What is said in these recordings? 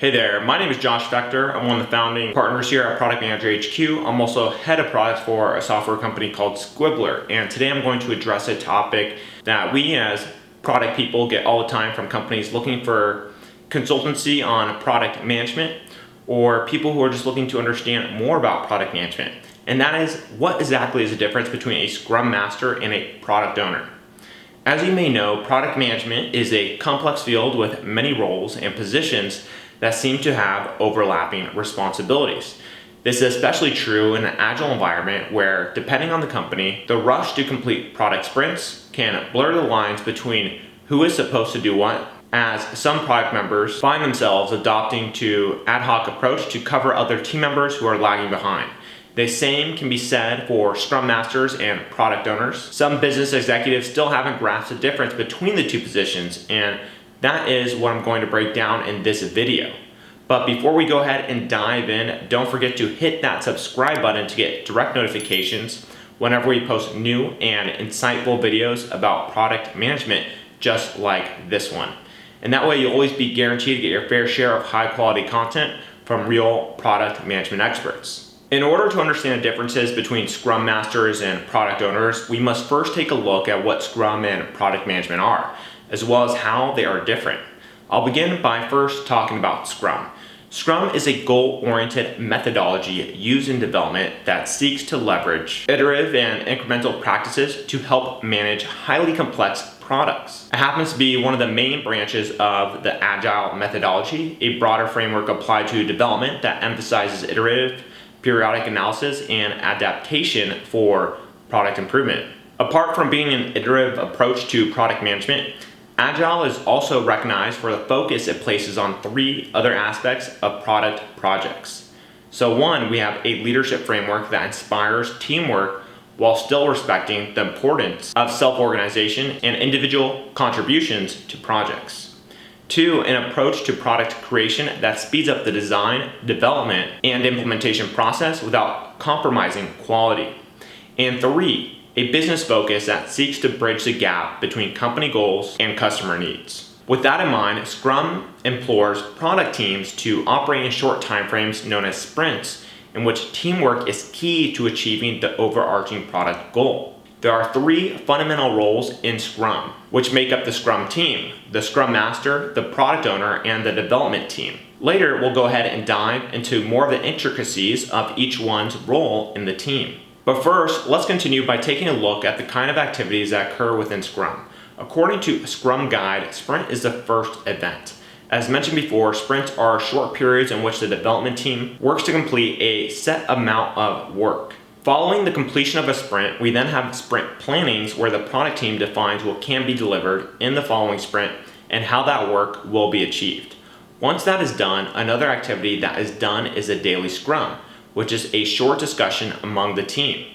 Hey there, my name is Josh Spector. I'm one of the founding partners here at Product Manager HQ. I'm also head of product for a software company called Squibbler. And today I'm going to address a topic that we as product people get all the time from companies looking for consultancy on product management or people who are just looking to understand more about product management. And that is, what exactly is the difference between a Scrum Master and a product owner? As you may know, product management is a complex field with many roles and positions that seem to have overlapping responsibilities. This is especially true in an agile environment where, depending on the company, the rush to complete product sprints can blur the lines between who is supposed to do what, as some product members find themselves adopting to ad hoc approach to cover other team members who are lagging behind. The same can be said for Scrum Masters and product owners. Some business executives still haven't grasped the difference between the two positions, and that is what I'm going to break down in this video. But before we go ahead and dive in, don't forget to hit that subscribe button to get direct notifications whenever we post new and insightful videos about product management just like this one. And that way you'll always be guaranteed to get your fair share of high quality content from real product management experts. In order to understand the differences between Scrum Masters and product owners, we must first take a look at what Scrum and product management are, as well as how they are different. I'll begin by first talking about Scrum. Scrum is a goal-oriented methodology used in development that seeks to leverage iterative and incremental practices to help manage highly complex products. It happens to be one of the main branches of the Agile methodology, a broader framework applied to development that emphasizes iterative, periodic analysis, and adaptation for product improvement. Apart from being an iterative approach to product management, Agile is also recognized for the focus it places on three other aspects of product projects. So one, we have a leadership framework that inspires teamwork while still respecting the importance of self-organization and individual contributions to projects. Two, an approach to product creation that speeds up the design, development, and implementation process without compromising quality. And three, a business focus that seeks to bridge the gap between company goals and customer needs. With that in mind, Scrum implores product teams to operate in short timeframes known as sprints, in which teamwork is key to achieving the overarching product goal. There are three fundamental roles in Scrum, which make up the Scrum team: the Scrum Master, the product owner, and the development team. Later, we'll go ahead and dive into more of the intricacies of each one's role in the team. But first, let's continue by taking a look at the kind of activities that occur within Scrum. According to Scrum Guide, sprint is the first event. As mentioned before, sprints are short periods in which the development team works to complete a set amount of work. Following the completion of a sprint, we then have sprint plannings where the product team defines what can be delivered in the following sprint and how that work will be achieved. Once that is done, another activity that is done is a daily scrum, which is a short discussion among the team,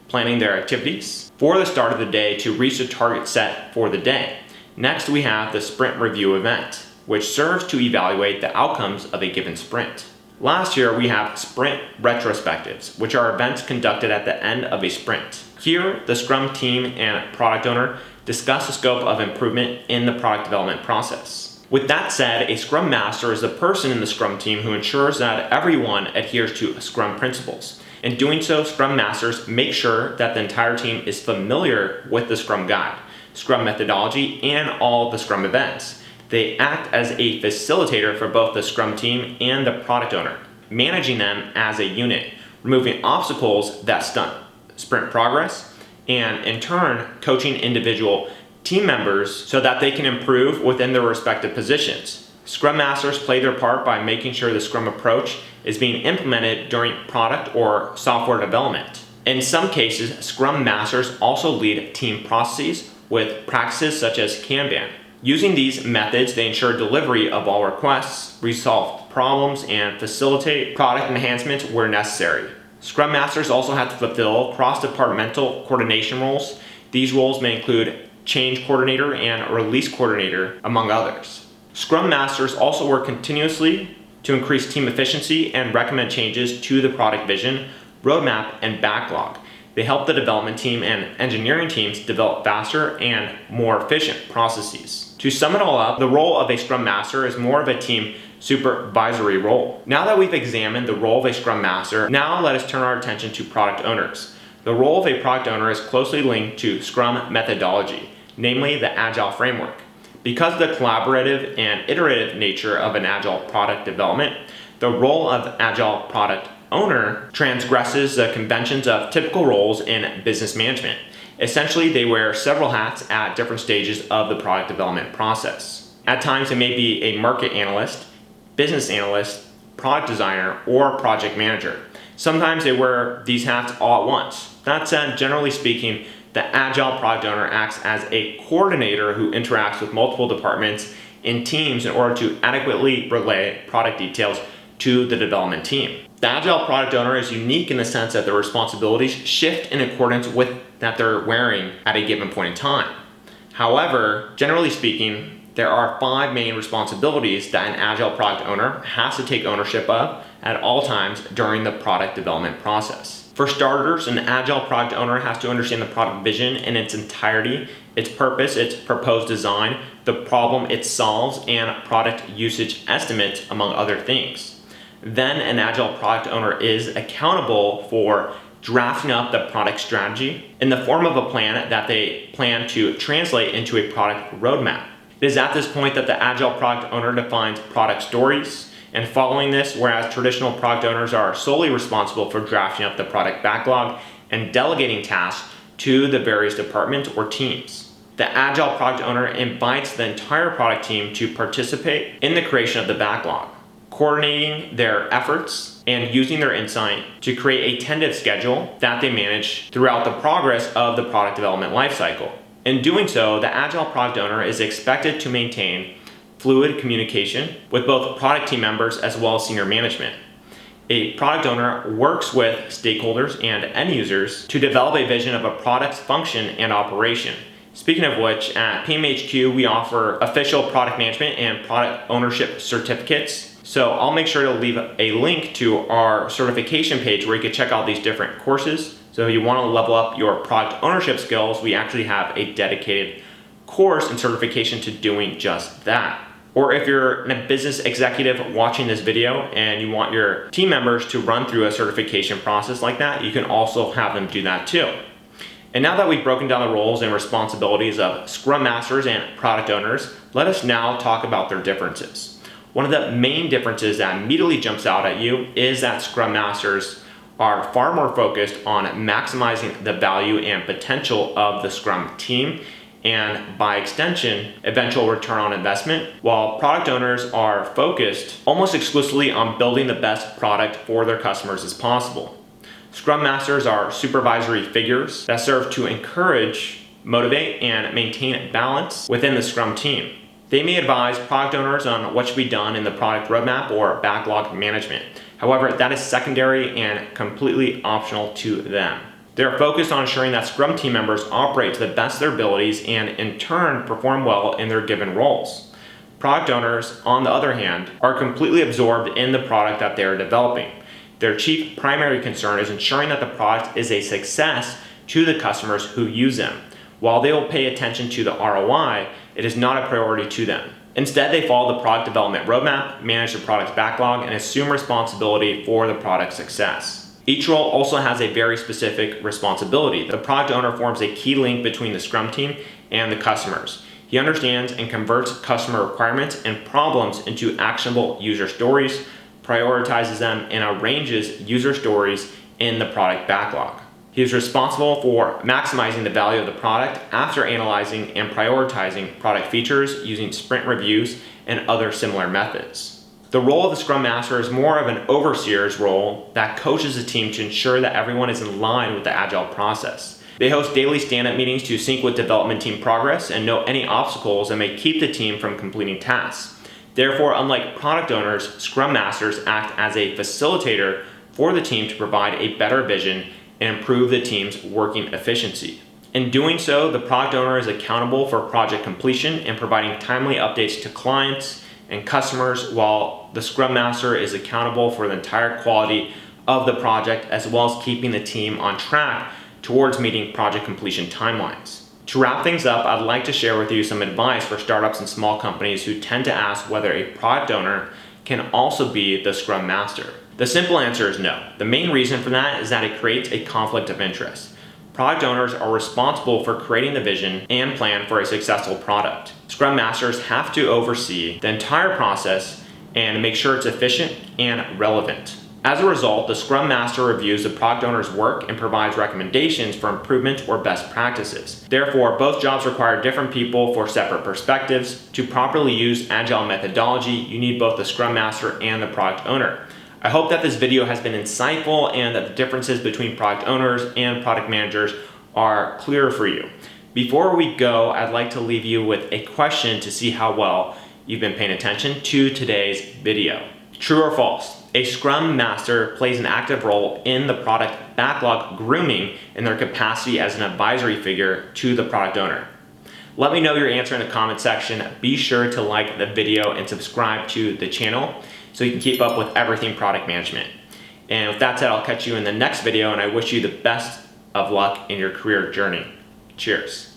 planning their activities for the start of the day to reach the target set for the day. Next, we have the sprint review event, which serves to evaluate the outcomes of a given sprint. Last year, we have sprint retrospectives, which are events conducted at the end of a sprint. Here, the Scrum team and product owner discuss the scope of improvement in the product development process. With that said, a Scrum Master is the person in the Scrum team who ensures that everyone adheres to Scrum principles. In doing so, Scrum Masters make sure that the entire team is familiar with the Scrum Guide, Scrum methodology, and all the Scrum events. They act as a facilitator for both the Scrum team and the product owner, managing them as a unit, removing obstacles that stunt sprint progress, and in turn, coaching individual team members so that they can improve within their respective positions. Scrum Masters play their part by making sure the Scrum approach is being implemented during product or software development. In some cases, Scrum Masters also lead team processes with practices such as Kanban. Using these methods, they ensure delivery of all requests, resolve problems, and facilitate product enhancements where necessary. Scrum Masters also have to fulfill cross-departmental coordination roles. These roles may include change coordinator and release coordinator, among others. Scrum Masters also work continuously to increase team efficiency and recommend changes to the product vision, roadmap, and backlog. They help the development team and engineering teams develop faster and more efficient processes. To sum it all up, the role of a Scrum Master is more of a team supervisory role. Now that we've examined the role of a Scrum Master, now let us turn our attention to product owners. The role of a product owner is closely linked to Scrum methodology, namely the Agile framework. Because of the collaborative and iterative nature of an Agile product development, the role of Agile product owner transgresses the conventions of typical roles in business management. Essentially, they wear several hats at different stages of the product development process. At times, it may be a market analyst, business analyst, product designer, or project manager. Sometimes they wear these hats all at once. That said, generally speaking, the Agile product owner acts as a coordinator who interacts with multiple departments and teams in order to adequately relay product details to the development team. The Agile product owner is unique in the sense that their responsibilities shift in accordance with that they're wearing at a given point in time. However, generally speaking, there are 5 main responsibilities that an Agile product owner has to take ownership of at all times during the product development process. For starters, an Agile product owner has to understand the product vision in its entirety, its purpose, its proposed design, the problem it solves, and product usage estimates, among other things. Then an Agile product owner is accountable for drafting up the product strategy in the form of a plan that they plan to translate into a product roadmap. It is at this point that the Agile product owner defines product stories, and following this, whereas traditional product owners are solely responsible for drafting up the product backlog and delegating tasks to the various departments or teams. The Agile product owner invites the entire product team to participate in the creation of the backlog, coordinating their efforts and using their insight to create a tentative schedule that they manage throughout the progress of the product development lifecycle. In doing so, the Agile product owner is expected to maintain fluid communication with both product team members as well as senior management. A product owner works with stakeholders and end users to develop a vision of a product's function and operation. Speaking of which, at PMHQ, we offer official product management and product ownership certificates. So I'll make sure to leave a link to our certification page where you can check out these different courses. So if you want to level up your product ownership skills, we actually have a dedicated course and certification to doing just that. Or if you're a business executive watching this video and you want your team members to run through a certification process like that, you can also have them do that too. And now that we've broken down the roles and responsibilities of Scrum Masters and product owners, let us now talk about their differences. One of the main differences that immediately jumps out at you is that Scrum Masters are far more focused on maximizing the value and potential of the Scrum team and by extension, eventual return on investment, while product owners are focused almost exclusively on building the best product for their customers as possible. Scrum Masters are supervisory figures that serve to encourage, motivate, and maintain balance within the Scrum team. They may advise product owners on what should be done in the product roadmap or backlog management. However, that is secondary and completely optional to them. They are focused on ensuring that Scrum team members operate to the best of their abilities and in turn perform well in their given roles. Product owners, on the other hand, are completely absorbed in the product that they are developing. Their chief primary concern is ensuring that the product is a success to the customers who use them. While they will pay attention to the ROI, it is not a priority to them. Instead, they follow the product development roadmap, manage the product's backlog, and assume responsibility for the product's success. Each role also has a very specific responsibility. The product owner forms a key link between the Scrum team and the customers. He understands and converts customer requirements and problems into actionable user stories, prioritizes them, and arranges user stories in the product backlog. He is responsible for maximizing the value of the product after analyzing and prioritizing product features using sprint reviews and other similar methods. The role of the Scrum Master is more of an overseer's role that coaches the team to ensure that everyone is in line with the Agile process. They host daily stand-up meetings to sync with development team progress and note any obstacles that may keep the team from completing tasks. Therefore, unlike product owners, Scrum Masters act as a facilitator for the team to provide a better vision and improve the team's working efficiency. In doing so, the product owner is accountable for project completion and providing timely updates to clients and customers, while the Scrum Master is accountable for the entire quality of the project as well as keeping the team on track towards meeting project completion timelines. To wrap things up, I'd like to share with you some advice for startups and small companies who tend to ask whether a product owner can also be the Scrum Master? The simple answer is no. The main reason for that is that it creates a conflict of interest. Product owners are responsible for creating the vision and plan for a successful product. Scrum Masters have to oversee the entire process and make sure it's efficient and relevant. As a result, the Scrum Master reviews the product owner's work and provides recommendations for improvement or best practices. Therefore, both jobs require different people for separate perspectives. To properly use Agile methodology, you need both the Scrum Master and the product owner. I hope that this video has been insightful and that the differences between product owners and product managers are clear for you. Before we go, I'd like to leave you with a question to see how well you've been paying attention to today's video. True or false? A Scrum Master plays an active role in the product backlog grooming in their capacity as an advisory figure to the product owner. Let me know your answer in the comment section. Be sure to like the video and subscribe to the channel so you can keep up with everything product management. And with that said, I'll catch you in the next video, and I wish you the best of luck in your career journey. Cheers.